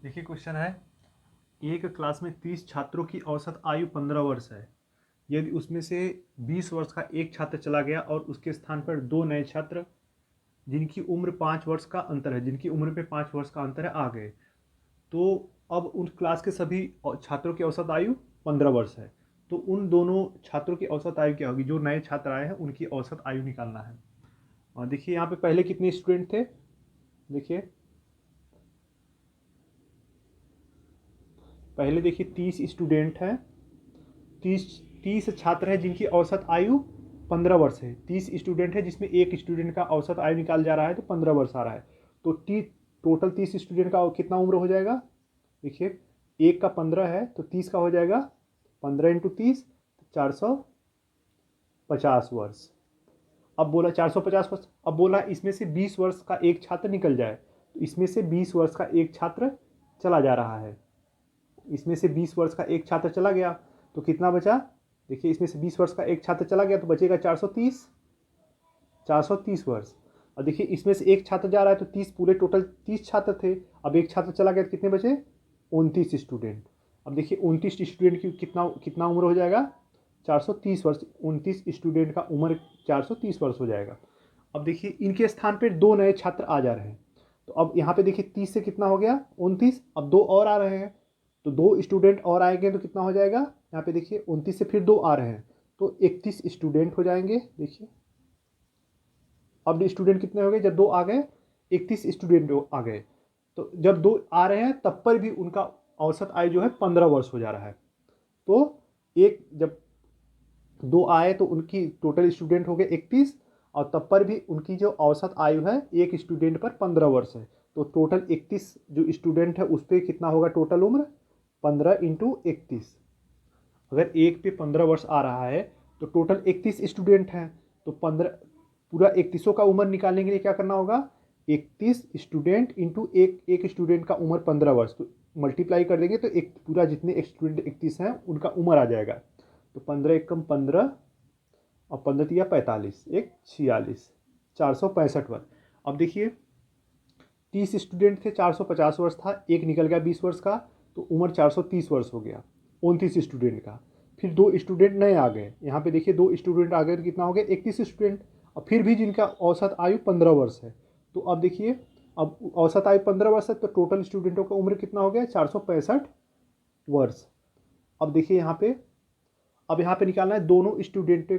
देखिए क्वेश्चन है, एक क्लास में 30 छात्रों की औसत आयु 15 वर्ष है। यदि उसमें से 20 वर्ष का एक छात्र चला गया और उसके स्थान पर दो नए छात्र जिनकी उम्र 5 वर्ष का अंतर है, जिनकी उम्र पे 5 वर्ष का अंतर है, आ गए, तो अब उन क्लास के सभी छात्रों की औसत आयु 15 वर्ष है। तो उन दोनों छात्रों की औसत आयु क्या होगी? जो नए छात्र आए हैं उनकी औसत आयु निकालना है। और देखिए यहाँ पे पहले कितने स्टूडेंट थे। देखिए पहले देखिए 30 स्टूडेंट हैं, 30 छात्र हैं जिनकी औसत आयु 15 वर्ष है। 30 स्टूडेंट है जिसमें एक स्टूडेंट का औसत आयु निकाल जा रहा है तो 15 वर्ष आ रहा है। तो टोटल 30 स्टूडेंट का कितना उम्र हो जाएगा? देखिए एक का 15 है तो 30 का हो जाएगा 15 इंटू 30, 450 वर्ष। अब बोला 450 वर्ष, अब बोला इसमें से 20 वर्ष का एक छात्र निकल जाए, तो इसमें से 20 वर्ष का एक छात्र चला जा रहा है। इसमें से 20 वर्ष का एक छात्र चला गया तो कितना बचा? देखिए इसमें से 20 वर्ष का एक छात्र चला गया तो बचेगा 430 वर्ष। और देखिए इसमें से एक छात्र जा रहा है तो 30, पूरे टोटल 30 छात्र थे, अब एक छात्र चला गया तो कितने बचे? 29 स्टूडेंट। अब देखिए 29 स्टूडेंट की कितना कितना उम्र हो जाएगा? 430 वर्ष। 29 स्टूडेंट का उम्र 430 वर्ष हो जाएगा। अब देखिए इनके स्थान पर दो नए छात्र आ जा रहे हैं, तो अब यहाँ पे देखिए 30 से कितना हो गया? 29। अब दो और आ रहे हैं तो दो स्टूडेंट और आएंगे तो कितना हो जाएगा? यहाँ पे देखिए 29 से फिर दो आ रहे हैं तो 31 स्टूडेंट हो जाएंगे। देखिए अब स्टूडेंट कितने हो गए? जब दो आ गए 31 स्टूडेंट आ गए, तो जब दो आ रहे हैं तब पर भी उनका औसत आयु जो है 15 वर्ष हो जा रहा है। तो एक जब दो आए तो उनकी टोटल स्टूडेंट हो गए 31, और तब पर भी उनकी जो औसत आयु है एक स्टूडेंट पर 15 वर्ष है। तो टोटल 31 जो स्टूडेंट है उस पर कितना होगा टोटल उम्र? 15 इंटू 31। अगर एक पे 15 वर्ष आ रहा है तो टोटल 31 स्टूडेंट हैं, तो 15 पूरा 31 का उम्र निकालने के लिए क्या करना होगा? 31 स्टूडेंट इंटू एक स्टूडेंट का उम्र 15 वर्ष, तो मल्टीप्लाई कर देंगे तो एक पूरा जितने स्टूडेंट 31 हैं उनका उम्र आ जाएगा। तो 15 एकम 15 और 15 तिया 45, एक 46, 465 वर्ष। अब देखिए 30 स्टूडेंट थे, 450 वर्ष था, एक निकल गया 20 वर्ष का, तो उम्र 430 वर्ष हो गया 29 स्टूडेंट का। फिर दो स्टूडेंट नए आ गए, यहाँ पे देखिए दो स्टूडेंट आ गए तो कितना हो गया? 31 स्टूडेंट। और फिर भी जिनका औसत आयु 15 वर्ष है, तो अब देखिए अब औसत आयु 15 वर्ष है तो टोटल स्टूडेंटों का उम्र कितना हो गया? 465 वर्ष। अब देखिए यहाँ पे, अब यहाँ पे निकालना है दोनों स्टूडेंट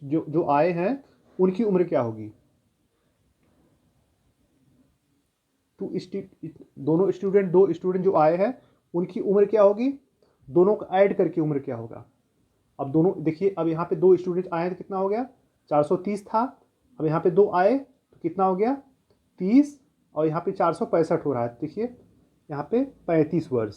जो आए हैं उनकी उम्र क्या होगी। दोनों स्टूडेंट, दो स्टूडेंट जो आए हैं उनकी उम्र क्या होगी? दोनों को ऐड करके उम्र क्या होगा? अब दोनों देखिए, अब यहाँ पे दो स्टूडेंट आए तो कितना हो गया? 430 था, अब यहाँ पे दो आए तो कितना हो गया? 30, और यहाँ पे 465 हो रहा है। देखिए यहाँ पे 35 वर्ष।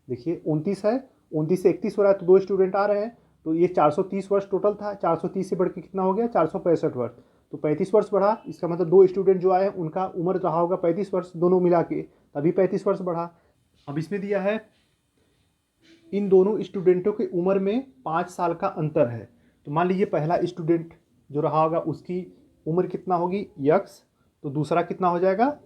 देखिए 29 है, 29 से 31 हो रहा है तो दो स्टूडेंट आ रहे हैं, तो ये 430 वर्ष टोटल था, 430 से बढ़ के कितना हो गया? 465 वर्ष। तो 35 वर्ष बढ़ा, इसका मतलब दो स्टूडेंट जो आए हैं उनका उम्र रहा होगा 35 वर्ष, दोनों मिला के तभी 35 वर्ष बढ़ा। अब इसमें दिया है इन दोनों स्टूडेंटों की उम्र में 5 साल का अंतर है। तो मान लीजिए पहला स्टूडेंट जो रहा होगा उसकी उम्र कितना होगी? यक्स, तो दूसरा कितना हो जाएगा?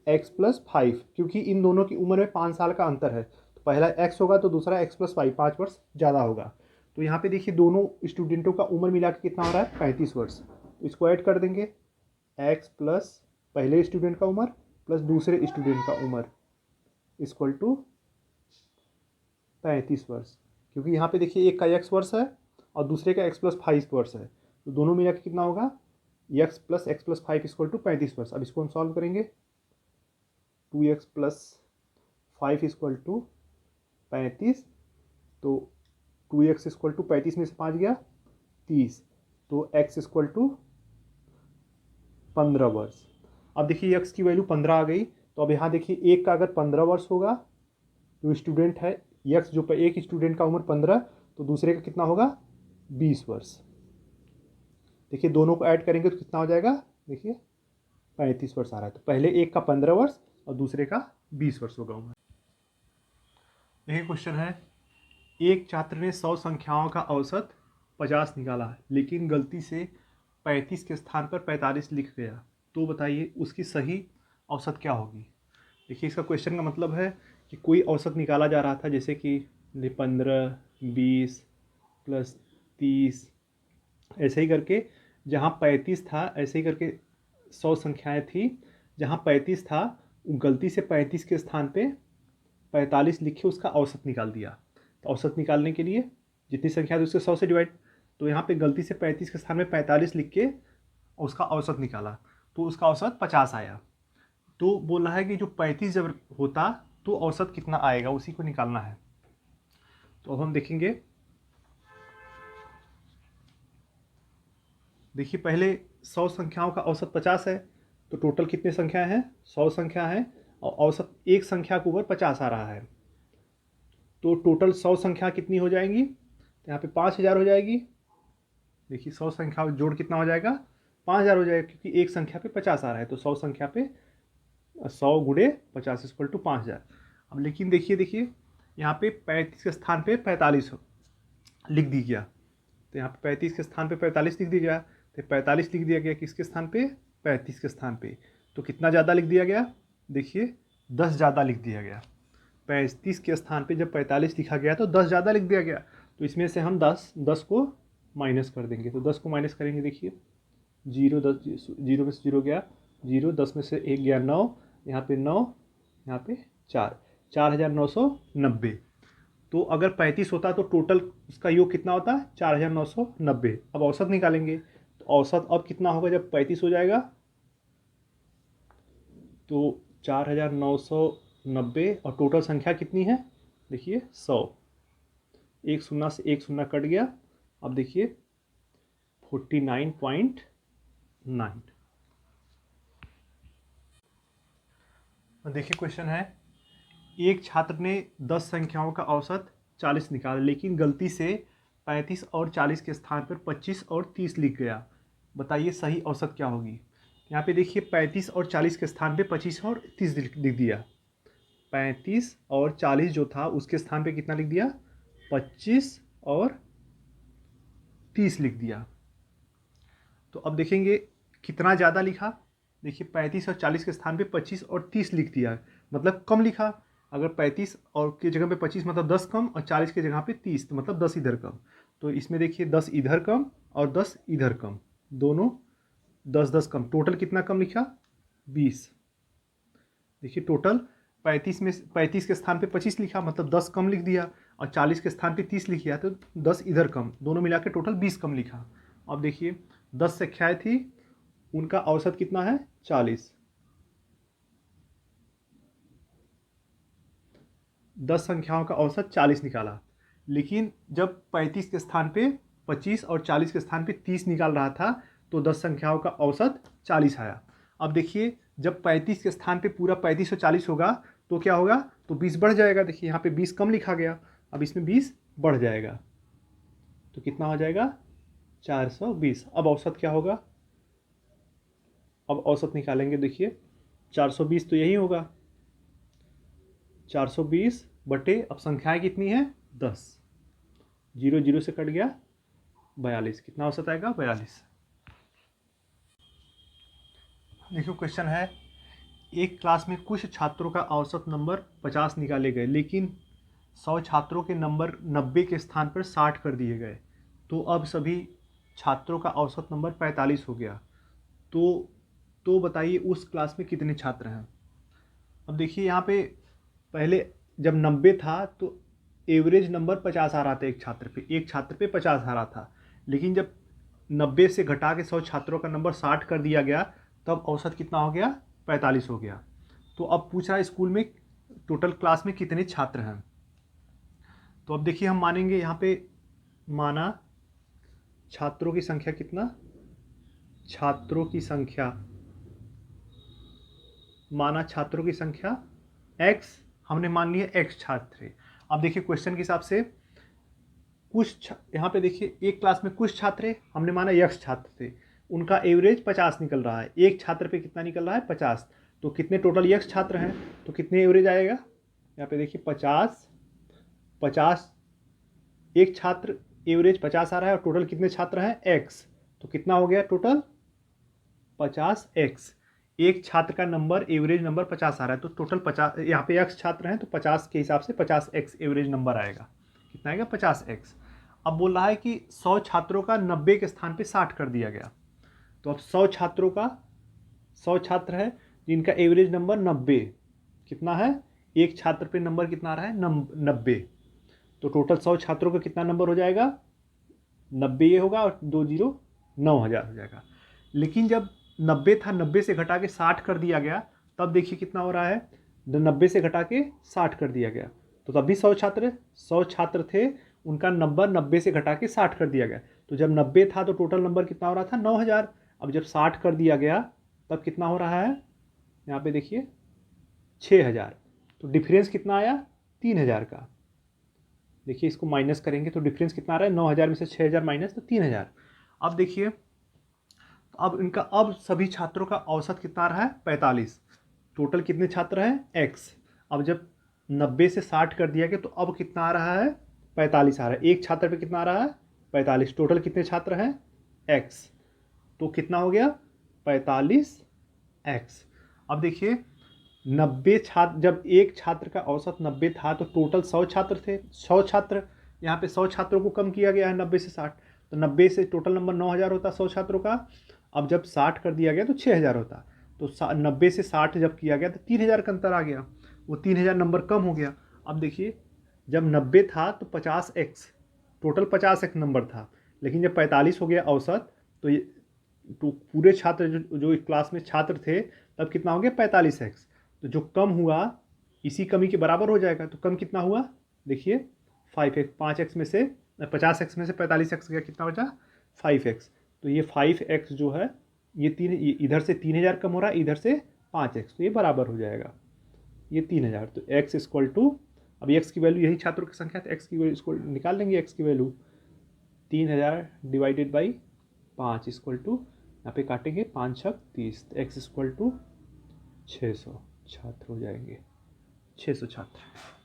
x+5, क्योंकि इन दोनों की उम्र में 5 साल का अंतर है, तो पहला x होगा तो दूसरा x+5, 5 वर्ष ज़्यादा होगा। तो यहाँ पे देखिए दोनों स्टूडेंटों का उम्र मिला के कितना हो रहा है? 35 वर्ष। तो इसको ऐड कर देंगे, x प्लस पहले स्टूडेंट का उम्र प्लस दूसरे स्टूडेंट का उम्र इक्वल टू 35 वर्ष। क्योंकि यहाँ पे देखिए एक का x वर्ष है और दूसरे का x+5 वर्ष है, तो दोनों मिला के कितना होगा? x plus x+5 equal to 35 वर्ष। अब इसको हम सॉल्व करेंगे, 2x प्लस 5 इक्वल टू 35, तो 2x इक्वल टू 35 में से 5 गया 30, तो x इक्वल टू 15 वर्ष। अब देखिए x की वैल्यू 15 आ गई, तो अब यहाँ देखिए एक का अगर 15 वर्ष होगा, जो स्टूडेंट है x जो एक स्टूडेंट का उम्र 15, तो दूसरे का कितना होगा? 20 वर्ष। देखिए दोनों को ऐड करेंगे तो कितना हो जाएगा? देखिए 35 वर्ष आ रहा है, तो पहले एक का 15 वर्ष और दूसरे का 20 वर्ष होगा उम्र। देखिए क्वेश्चन है, एक छात्र ने 100 संख्याओं का औसत 50 निकाला, लेकिन गलती से 35 के स्थान पर 45 लिख गया, तो बताइए उसकी सही औसत क्या होगी। देखिए इसका क्वेश्चन का मतलब है कि कोई औसत निकाला जा रहा था, जैसे कि 15, 20 प्लस 30, ऐसे ही करके जहाँ 35 था, ऐसे ही करके 100 संख्याएं थी। जहाँ 35 था गलती से 35 के स्थान पे 45 लिख के उसका औसत निकाल दिया। तो औसत निकालने के लिए जितनी संख्या थी उसके 100 से डिवाइड, तो यहाँ पे गलती से 35 के स्थान में 45 लिख के उसका औसत निकाला, तो उसका औसत 50 आया। तो बोल रहा है कि जो 35 जब होता तो औसत कितना आएगा, उसी को निकालना है। तो अब हम देखेंगे। देखिए पहले 100 संख्याओं का औसत 50 है, तो टोटल कितने संख्याएं हैं, 100 संख्या है और औसत एक संख्या के ऊपर 50 आ रहा है। तो टोटल 100 संख्या कितनी हो जाएंगी, तो यहाँ पे 5000 हो जाएगी। देखिए 100 संख्या जोड़ कितना हो जाएगा, 5000 हो जाएगा, क्योंकि एक संख्या पे 50 आ रहा है। तो 100 संख्या पे 100 गुणे 50 इक्वल टू 5000। अब लेकिन देखिए यहाँ पे 35 के स्थान पे 45 लिख दी गया, तो यहाँ पे 35 के स्थान पे 45 लिख दिया गया, तो 45 लिख दिया गया किसके स्थान पे, 35 के स्थान पे। तो कितना ज़्यादा लिख दिया गया, देखिए 10 ज़्यादा लिख दिया गया। 35 के स्थान पे जब 45 लिखा गया तो 10 ज़्यादा लिख दिया गया। तो इसमें से हम 10 को माइनस कर देंगे। तो 10 को माइनस करेंगे, देखिए 0 में से 0 गया 0, 10 में से 1 गया 9, यहाँ पे 9, यहाँ पे 4, 4990। तो अगर 35 होता तो टोटल उसका योग कितना होता है, 4990। अब औसत निकालेंगे, तो औसत अब कितना होगा जब 35 हो जाएगा, तो 4990 और टोटल संख्या कितनी है, देखिए 100। एक शून्य से एक शून्य कट गया। अब देखिए 49.9। देखिए क्वेश्चन है, एक छात्र ने 10 संख्याओं का औसत 40 निकाला, लेकिन गलती से 35 और 40 के स्थान पर 25 और 30 लिख गया। बताइए सही औसत क्या होगी। यहाँ पे देखिए 35 और 40 के स्थान पे 25 और 30 लिख दिया। 35 और 40 जो था उसके स्थान पे कितना लिख दिया, 25 और 30 लिख दिया। तो अब देखेंगे कितना ज़्यादा लिखा। देखिए 35 और 40 के स्थान पे 25 और 30 लिख दिया, मतलब कम लिखा। अगर 35 और की जगह पे 25 मतलब 10 कम, और 40 की जगह पे 30 तो मतलब 10 इधर कम। तो इसमें देखिए 10 इधर कम और 10 इधर कम, दोनों 10-10 कम। टोटल कितना कम लिखा, 20। देखिए टोटल 35 के स्थान पे 25 लिखा, मतलब 10 कम लिख दिया, और 40 के स्थान पे 30 लिख दिया, तो 10 इधर कम, दोनों मिला के टोटल 20 कम लिखा। अब देखिए 10 संख्याएं थी, उनका औसत कितना है, 40। 10 संख्याओं का औसत 40 निकाला, लेकिन जब 35 के स्थान पे 25 और 40 के स्थान पे 30 निकाल रहा था तो 10 संख्याओं का औसत 40 आया। अब देखिए जब 35 के स्थान पे पूरा 35 और 40 होगा तो क्या होगा, तो 20 बढ़ जाएगा। देखिए यहाँ पे 20 कम लिखा गया, अब इसमें 20 बढ़ जाएगा, तो कितना हो जाएगा, 420। अब औसत क्या होगा, अब औसत निकालेंगे। देखिए 420 तो यही होगा, 420 बटे, अब संख्याएं कितनी है, 10, 0 0 से कट गया 42, कितना औसत आएगा, 42। देखो क्वेश्चन है, एक क्लास में कुछ छात्रों का औसत नंबर 50 निकाले गए, लेकिन 100 छात्रों के नंबर 90 के स्थान पर 60 कर दिए गए। तो अब सभी छात्रों का औसत नंबर 45 हो गया। तो बताइए उस क्लास में कितने छात्र हैं। अब देखिए यहाँ पे पहले जब 90 था तो एवरेज नंबर 50 आ रहा था, एक छात्र पे 50 आ रहा था। लेकिन जब 90 से घटा के 100 छात्रों का नंबर 60 कर दिया गया, तब औसत कितना हो गया, 45 हो गया। तो अब पूछ रहा है स्कूल में टोटल क्लास में कितने छात्र हैं। तो अब देखिए हम मानेंगे, यहाँ पे माना छात्रों की संख्या कितना, छात्रों की संख्या, माना छात्रों की संख्या x, हमने मान लिया x छात्र थे। अब देखिए क्वेश्चन के हिसाब से कुछ यहाँ पे देखिए एक क्लास में कुछ छात्र है, हमने माना x छात्र थे, उनका एवरेज 50 निकल रहा है। एक छात्र पे कितना निकल रहा है, 50। तो कितने टोटल x छात्र हैं, तो कितने एवरेज आएगा, यहाँ पे देखिए 50 एक छात्र एवरेज 50 आ रहा है, और टोटल कितने छात्र हैं, x। तो कितना हो गया टोटल 50x। एक छात्र का नंबर एवरेज नंबर 50 आ रहा है, तो टोटल 50, यहाँ पे x छात्र हैं तो 50 के हिसाब से 50x एवरेज नंबर आएगा। कितना आएगा? 50x। अब बोल रहा है कि 100 छात्रों का 90 के स्थान पे 60 कर दिया गया। तो अब 100 छात्रों का, 100 छात्र है जिनका एवरेज नंबर 90, कितना है? एक छात्र पे नंबर कितना आ रहा है? 90। तो टोटल 100 छात्रों का कितना नंबर हो जाएगा? 90 ये होगा और 20 9000 हो जाएगा। लेकिन जब 90 था, 90 से घटा के 60 कर दिया गया, तब देखिए कितना हो रहा है? 90 से घटा के 60 कर दिया गया, तो तब भी 100 छात्र थे, उनका नंबर 90 से घटा के 60 कर दिया गया। तो जब 90 था तो टोटल नंबर कितना हो रहा था? 9000। अब जब 60 कर दिया गया तब कितना हो रहा है? यहाँ पे देखिए 6000। तो डिफरेंस कितना आया? 3000 का। देखिए इसको माइनस करेंगे तो डिफरेंस कितना आ रहा है? 9000 में से 6000 माइनस, तो 3000। अब देखिए, अब इनका, अब सभी छात्रों का औसत कितना आ रहा है? 45। टोटल कितने छात्र हैं? x। अब जब 90 से 60 कर दिया गया तो अब कितना आ रहा है? 45 आ रहा है। एक छात्र पे कितना आ रहा है? 45। टोटल कितने छात्र हैं? x। तो कितना हो गया? 45x। अब देखिए 90 छात्र, जब एक छात्र का औसत 90 था तो टोटल 100 छात्र थे। 100 छात्र, यहाँ पे 100 छात्रों को कम किया गया है 90 से 60, तो 90 से टोटल नंबर 9000 होता 100 छात्रों का। अब जब 60 कर दिया गया तो 6000 होता। तो 90 से 60 जब किया गया तो 3000 का अंतर आ गया, वो 3000 नंबर कम हो गया। अब देखिए जब 90 था तो 50x, टोटल 50x नंबर था, लेकिन जब 45 हो गया औसत, तो ये तो पूरे छात्र जो क्लास में छात्र थे तब कितना हो गया? 45x। तो जो कम हुआ इसी कमी के बराबर हो जाएगा। तो कम कितना हुआ? देखिए 5x, 5x में से 50x में से 45x गया, कितना बचा? 5x। तो ये 5x जो है ये इधर से 3000 कम हो रहा है, इधर से 5x, तो ये बराबर हो जाएगा ये 3000। तो x इक्वल टू, अब x की वैल्यू, यही छात्रों की संख्या है, x की वैल्यू इसको निकाल लेंगे। x की value 3000 divided by 5 equal to, यहाँ पे काटेंगे 5 छक 30, तो x इक्वल टू 600 छात्र हो जाएंगे, 600 छात्र।